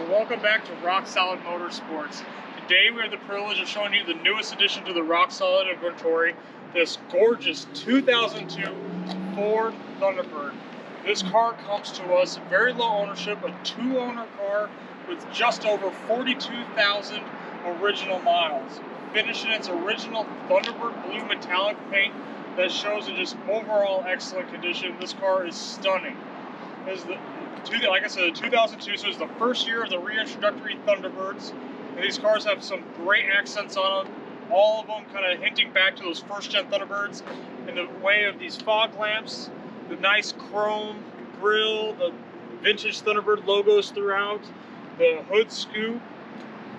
welcome back to Rock Solid Motorsports. Today we have the privilege of showing you the newest addition to the Rock Solid inventory, this gorgeous 2002 Ford Thunderbird. This car comes to us very low ownership, a two-owner car with just over 42,000 original miles. Finished in its original Thunderbird Blue metallic paint that shows in just overall excellent condition. This car is stunning. Like I said, 2002, so it's the first year of the reintroductory Thunderbirds. And these cars have some great accents on them. All of them kind of hinting back to those first-gen Thunderbirds in the way of these fog lamps, the nice chrome grille, the vintage Thunderbird logos throughout, the hood scoop.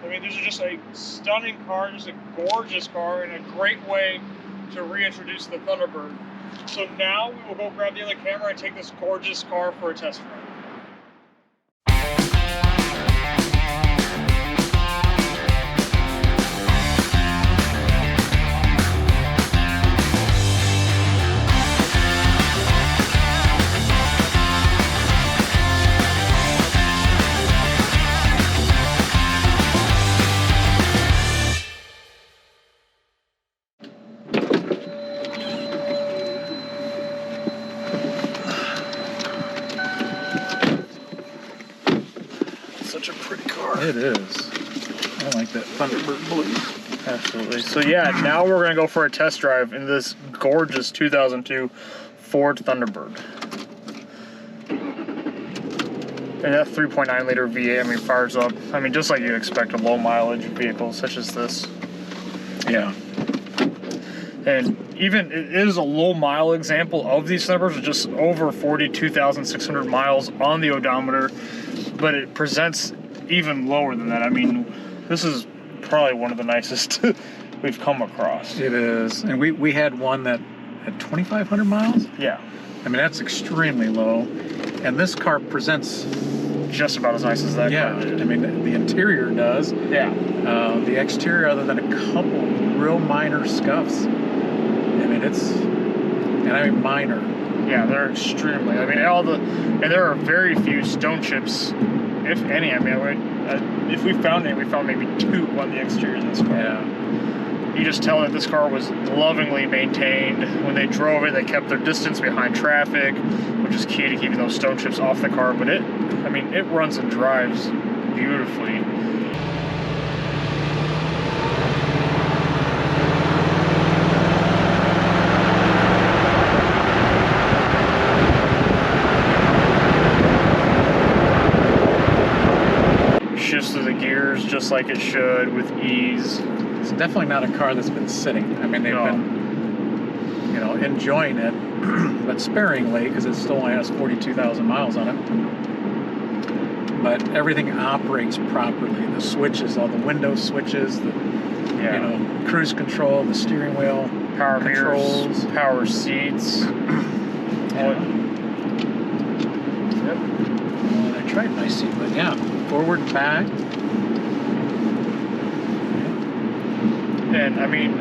I mean, these are just a stunning car, just a gorgeous car, and a great way to reintroduce the Thunderbird. So now we will go grab the other camera and take this gorgeous car for a test drive. Such a pretty car. It is. I like that Thunderbird Blue. Absolutely. So yeah, now we're gonna go for a test drive in this gorgeous 2002 Ford Thunderbird. And that 3.9 liter V8, I mean, fires up. I mean, just like you'd expect a low mileage vehicle such as this. Yeah. And even it is a low mile example of these Thunderbirds with just over 42,600 miles on the odometer, but it presents even lower than that. I mean, this is probably one of the nicest we've come across. It is. And we had one that had 2,500 miles? Yeah. I mean, that's extremely low. And this car presents just about as nice as that car did. I mean, the interior does. Yeah. The exterior, other than a couple real minor scuffs, I mean, and I mean minor. Yeah, they're extremely. I mean, and there are very few stone chips, if any. I mean, if we found any, we found maybe 2 on the exterior of this car. Yeah. You just tell that this car was lovingly maintained. When they drove it, they kept their distance behind traffic, which is key to keeping those stone chips off the car. But it runs and drives beautifully. Shifts through the gears just like it should with ease. It's definitely not a car that's been sitting. I mean, they've been, enjoying it, but sparingly, because it still only has 42,000 miles on it. But everything operates properly. The switches, all the window switches, the cruise control, the steering wheel, power controls, mirrors, power seats. Yep. Well, I tried my seat, but yeah, forward, back. And I mean,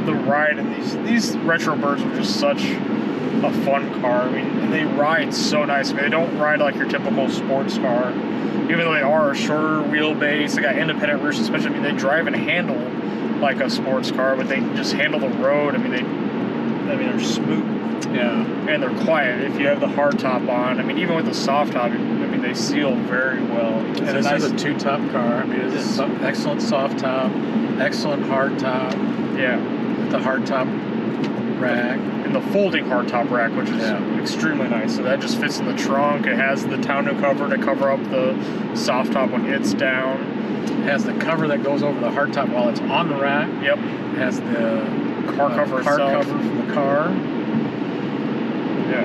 the ride in these retro birds were just such a fun car. I mean, they ride so nice. I mean, they don't ride like your typical sports car, even though they are a shorter wheelbase. They got independent rear suspension. I mean, they drive and handle like a sports car, but they just handle the road. I mean, they're smooth. Yeah. And they're quiet. If you have the hardtop on, I mean, even with the soft top, I mean, they seal very well. And this is a two-top car. I mean, it's an excellent soft top, excellent hardtop. Yeah. With the hardtop rack. And the folding hardtop rack, which is extremely nice. So that just fits in the trunk. It has the tonneau cover to cover up the soft top when it's down. It has the cover that goes over the hardtop while it's on the rack. Yep. It has the car cover from the car. Yeah.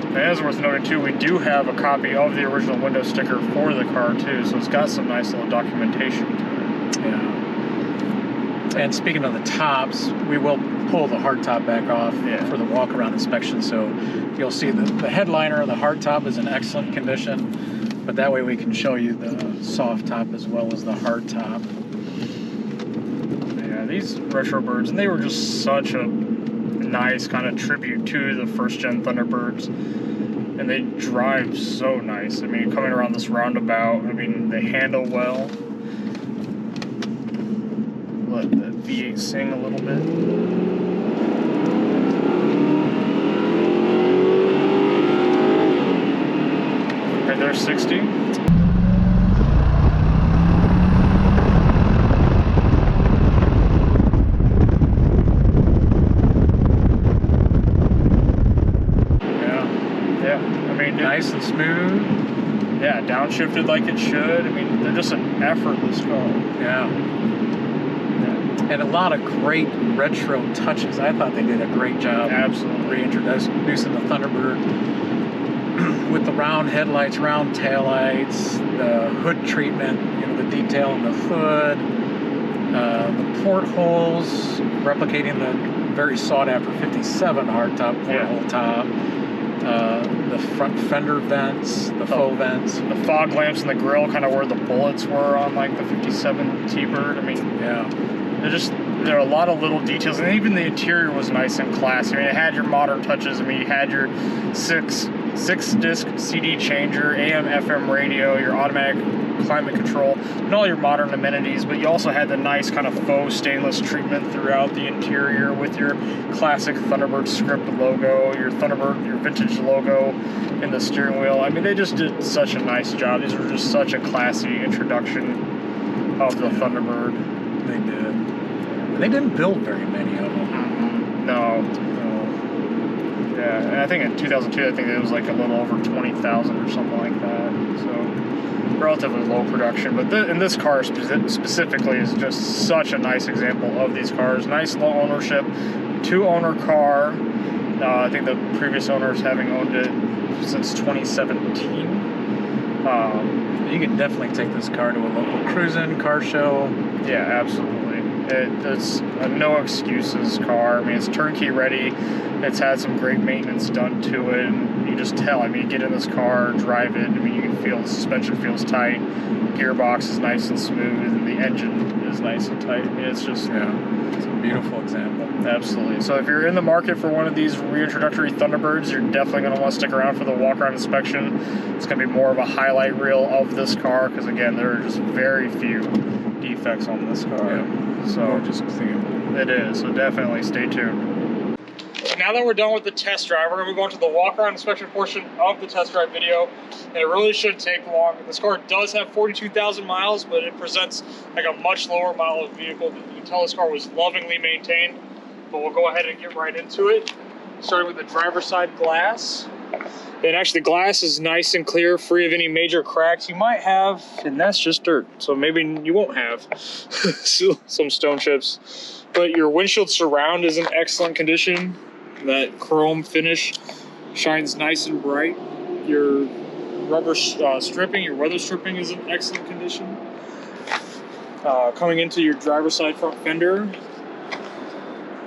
And as worth noting too, we do have a copy of the original window sticker for the car too, so it's got some nice little documentation to it. Yeah. And speaking of the tops, we will pull the hardtop back off for the walk-around inspection, so you'll see the headliner of the hardtop is in excellent condition, but that way we can show you the soft top as well as the hardtop. Yeah, these retro birds, and they were just such a nice kind of tribute to the first gen Thunderbirds. and they drive so nice. I mean, coming around this roundabout, I mean, they handle well. Let the V8 sing a little bit. Right there, 60. Nice and smooth. Yeah, downshifted like it should. I mean, they're just an effortless car. Yeah. And a lot of great retro touches. I thought they did a great job. Absolutely. Reintroducing the Thunderbird with the round headlights, round taillights, the hood treatment, you know, the detail in the hood, the portholes, replicating the very sought-after 57 hardtop porthole top. The front fender vents, the faux vents. The fog lamps in the grill, kind of where the bullets were on like the 57 T-Bird. I mean, yeah, there are a lot of little details, and even the interior was nice and classy. I mean, it had your modern touches. I mean, you had your six disc CD changer, AM, FM radio, your automatic climate control, and all your modern amenities, but you also had the nice kind of faux stainless treatment throughout the interior with your classic Thunderbird script logo, your vintage logo in the steering wheel. I mean, they just did such a nice job. These were just such a classy introduction of the Thunderbird. They did. They didn't build very many of them. No. Yeah, and I think in 2002, I think it was like a little over 20,000 or something like that. So relatively low production, but and this car specifically is just such a nice example of these cars. Nice low ownership, 2-owner car. I think the previous owners having owned it since 2017. You can definitely take this car to a local cruising car show. Yeah, absolutely. It's a no excuses car. I mean, it's turnkey ready. It's had some great maintenance done to it, and you just tell. I mean, you get in this car, drive it. I mean, you can feel the suspension feels tight, gearbox is nice and smooth, and the engine is nice and tight. I mean, it's just it's a beautiful example. Absolutely. So if you're in the market for one of these reintroductory Thunderbirds, you're definitely going to want to stick around for the walk-around inspection. It's going to be more of a highlight reel of this car because, again, there are just very few defects on this car. Yeah. So just it is. So definitely stay tuned. Now that we're done with the test drive, we're going to move on to the walk-around inspection portion of the test drive video. And it really shouldn't take long. This car does have 42,000 miles, but it presents like a much lower mileage vehicle. You can tell this car was lovingly maintained. But we'll go ahead and get right into it. Starting with the driver's side glass. And actually the glass is nice and clear, free of any major cracks. You might have, and that's just dirt. So maybe you won't have some stone chips. But your windshield surround is in excellent condition. That chrome finish shines nice and bright. Your rubber stripping, your weather stripping is in excellent condition. Coming into your driver's side front fender,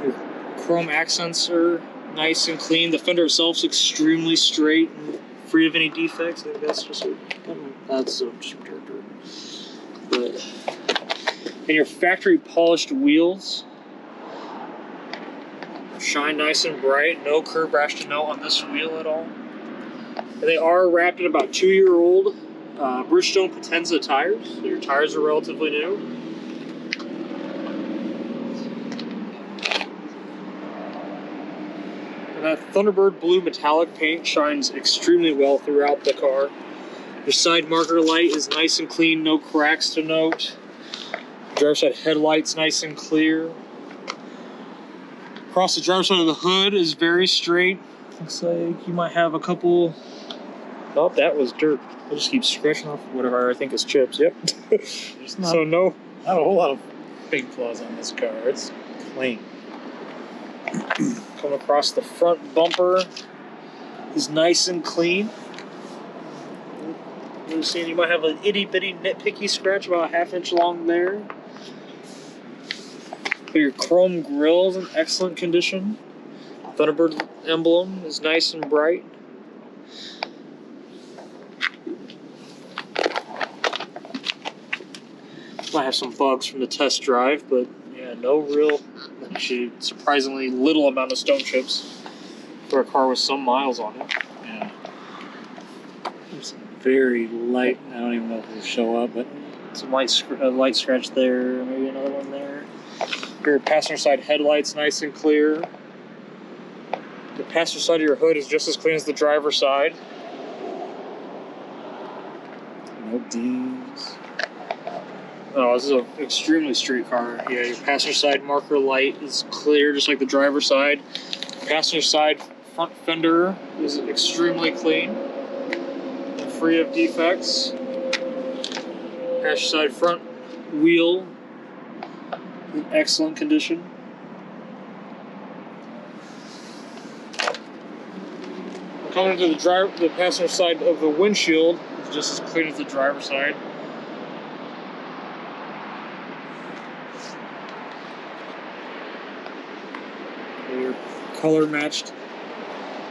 your chrome accents are nice and clean. The fender itself is extremely straight and free of any defects. I think that's just just dirt. But and your factory polished wheels shine nice and bright. No curb rash to note on this wheel at all. And they are wrapped in about 2-year-old Bridgestone Potenza tires. So your tires are relatively new. And that Thunderbird Blue metallic paint shines extremely well throughout the car. Your side marker light is nice and clean, no cracks to note. Driver's side headlights nice and clear. Across the driver's side of the hood is very straight. Looks like you might have a couple. Oh, that was dirt. I'll just keep scratching off whatever I think is chips. Yep. So not a whole lot of big flaws on this car. It's clean. Come across the front bumper is nice and clean. You're seeing you might have an itty bitty nitpicky scratch about a ½ inch long there. But your chrome grille is in excellent condition. Thunderbird emblem is nice and bright. Might have some bugs from the test drive, but yeah, no real, actually surprisingly little amount of stone chips for a car with some miles on it. Yeah. very light. I don't even know if it'll show up, but some light scratch there. Maybe another one there. Your passenger side headlights nice and clear. The passenger side of your hood is just as clean as the driver's side. no dings. Oh, this is an extremely straight car. Yeah, your passenger side marker light is clear, just like the driver's side. Passenger side front fender is extremely clean and free of defects. Passenger side front wheel in excellent condition. Coming to the passenger side of the windshield is just as clean as the driver's side. Your color matched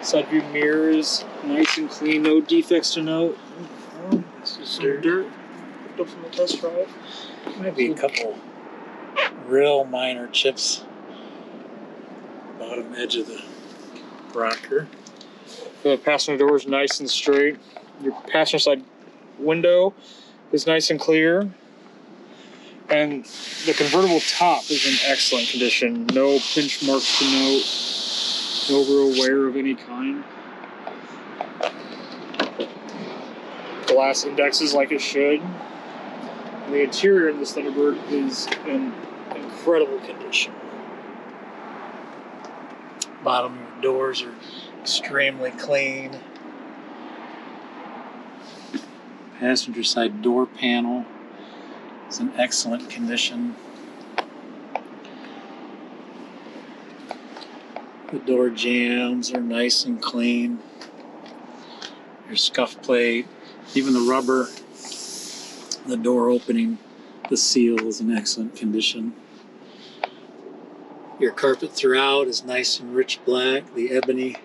side view mirrors, nice and clean, no defects to note. Oh, this is some dirt picked up from the test drive. Might be a couple real minor chips. Bottom edge of the rocker. The passenger door is nice and straight. Your passenger side window is nice and clear. And the convertible top is in excellent condition. No pinch marks to note. No real wear of any kind. Glass indexes like it should. And the interior of this Thunderbird is in incredible condition. Bottom doors are extremely clean. Passenger side door panel is in excellent condition. The door jambs are nice and clean. Your scuff plate, even the rubber, the door opening, the seal is in excellent condition. Your carpet throughout is nice and rich black, the ebony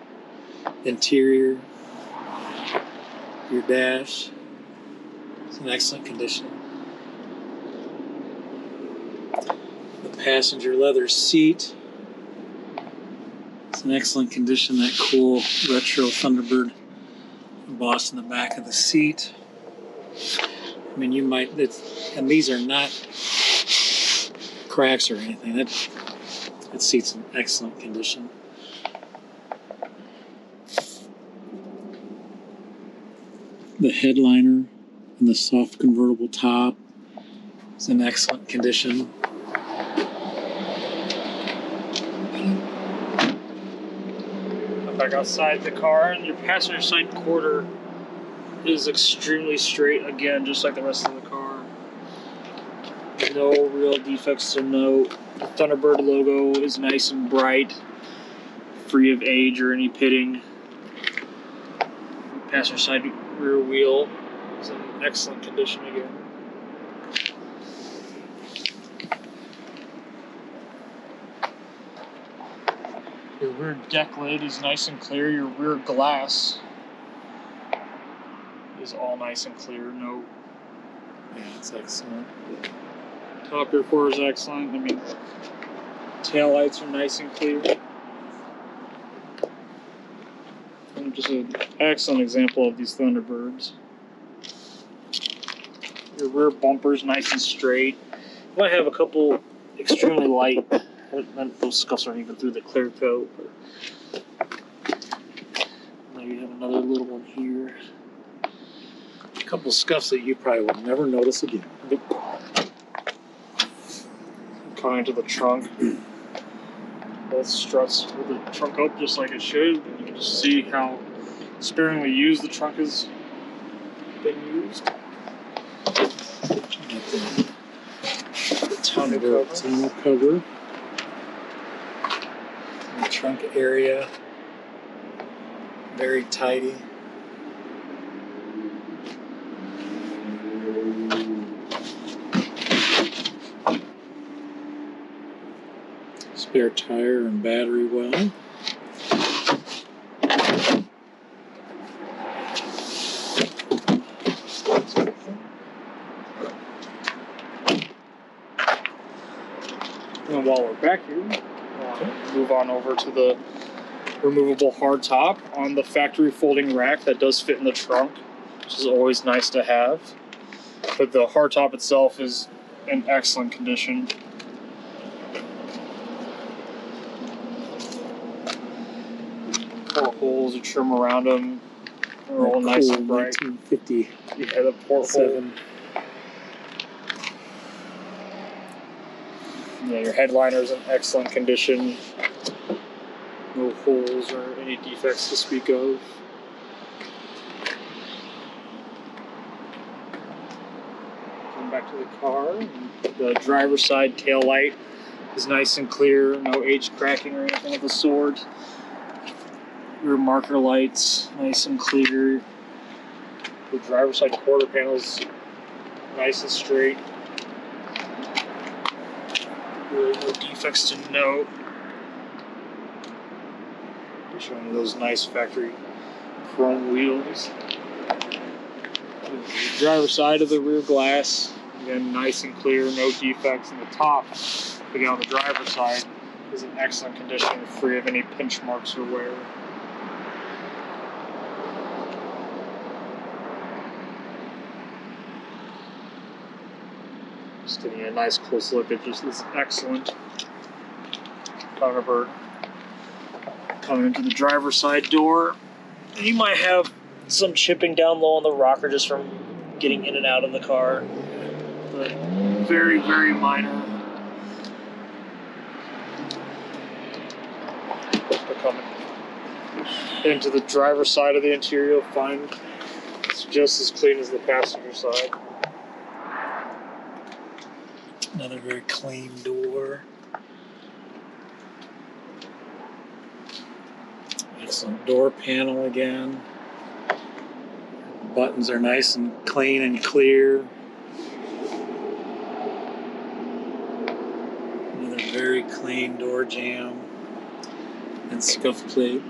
interior. Your dash is in excellent condition. The passenger leather seat is in excellent condition. That cool retro Thunderbird embossed in the back of the seat. I mean, and these are not cracks or anything. That seat's in excellent condition. The headliner and the soft convertible top is in excellent condition. Back outside the car, and your passenger side quarter is extremely straight, again, just like the rest of the car. No real defects to note. The Thunderbird logo is nice and bright, free of age or any pitting. Passenger side rear wheel is in excellent condition again. Your rear deck lid is nice and clear. Your rear glass is all nice and clear. No. Yeah, it's excellent. Top rear quarter is excellent. I mean, tail lights are nice and clear. And just an excellent example of these Thunderbirds. Your rear bumper is nice and straight. You might have a couple extremely light. Those scuffs aren't even through the clear coat. Maybe have another little one here. A couple scuffs that you probably will never notice again. Coming into the trunk. Both struts with the trunk up just like it should. And you can just see how sparingly used the trunk has been used. The tonneau cover. The trunk area, very tidy. Spare tire and battery well. And while we're back here, move on over to the removable hardtop on the factory folding rack that does fit in the trunk. which is always nice to have. But the hardtop itself is in excellent condition. Portholes, a trim around them, they're all nice and bright. 1950. Yeah, the porthole. Yeah, your headliner's in excellent condition. No holes or any defects to speak of. Coming back to the car, the driver's side tail light is nice and clear, no H cracking or anything of the sort. Rear marker lights, nice and clear. The driver's side quarter panel's nice and straight. Really no defects to note. Just showing you those nice factory chrome wheels. The driver's side of the rear glass, again, nice and clear, no defects. And the top, again, on the driver's side, is in excellent condition, free of any pinch marks or wear. Just getting a nice close look at just this excellent Thunderbird. Coming into the driver's side door, you might have some chipping down low on the rocker just from getting in and out of the car, but very, very minor. But coming into the driver's side of the interior, you'll find it's just as clean as the passenger side. Another very clean door. Excellent door panel again. Buttons are nice and clean and clear. Another very clean door jamb and scuff plate.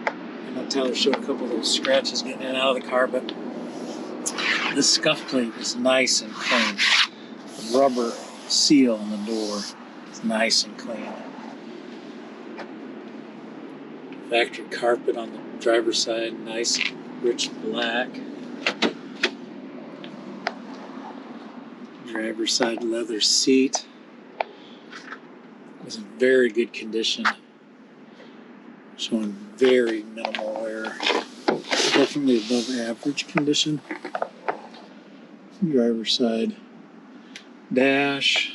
I know Tyler showed a couple of those scratches getting in and out of the car, but this scuff plate is nice and clean. The rubber seal on the door is nice and clean. Factory carpet on the driver's side, nice rich black. Driver's side leather seat is in very good condition, showing very minimal wear. Definitely above average condition. Driver's side dash.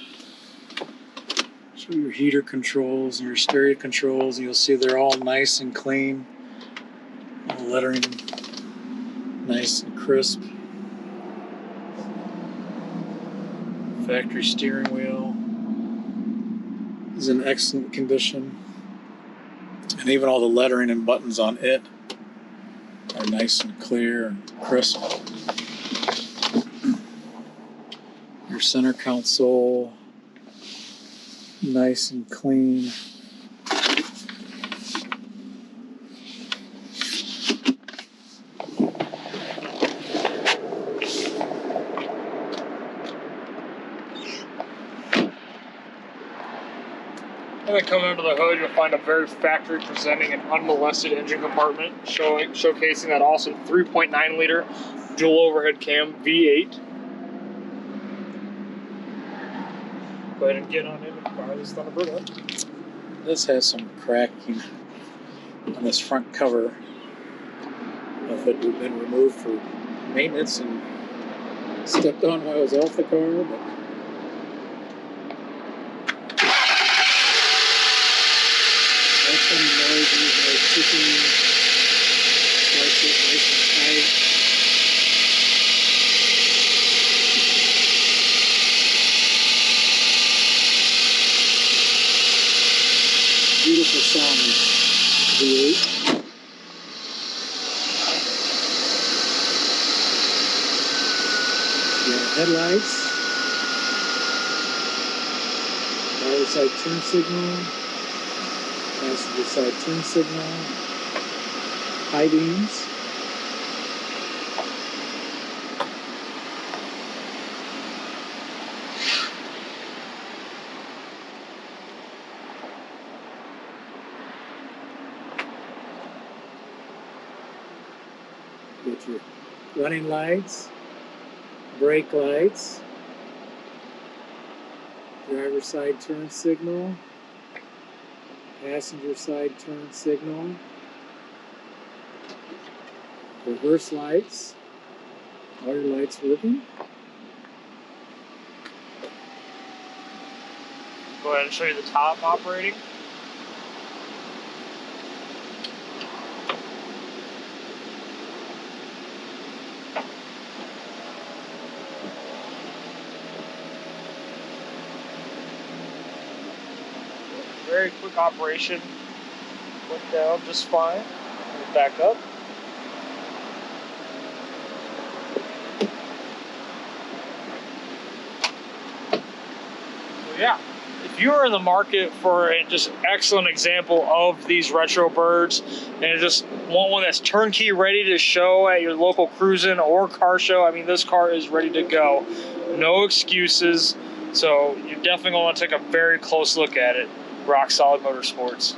Show your heater controls and your stereo controls. You'll see they're all nice and clean. All the lettering nice and crisp. Factory steering wheel is in excellent condition. And even all the lettering and buttons on it are nice and clear and crisp. Your center console, nice and clean. And then coming under the hood, you'll find a very factory presenting and unmolested engine compartment, showcasing that awesome 3.9 liter dual overhead cam V8. Go ahead and get on in and fire this Thunderbird up. This has some cracking on this front cover. I don't know if it had been removed for maintenance and stepped on while I was off the car, but that's some noises, like ticking, starts it nice and tight. Beautiful sounding V8. Yeah, headlights. Driver's side turn signal. Passenger side turn signal. High beams. Get your running lights, brake lights, driver side turn signal, passenger side turn signal, reverse lights, all your lights working. Go ahead and show you the top operating. Very quick operation. Went down just fine. Back up. So yeah, if you are in the market for just an excellent example of these retro birds and just want one that's turnkey ready to show at your local cruising or car show, I mean, this car is ready to go. No excuses. So you're definitely going to want to take a very close look at it. Rock Solid Motorsports.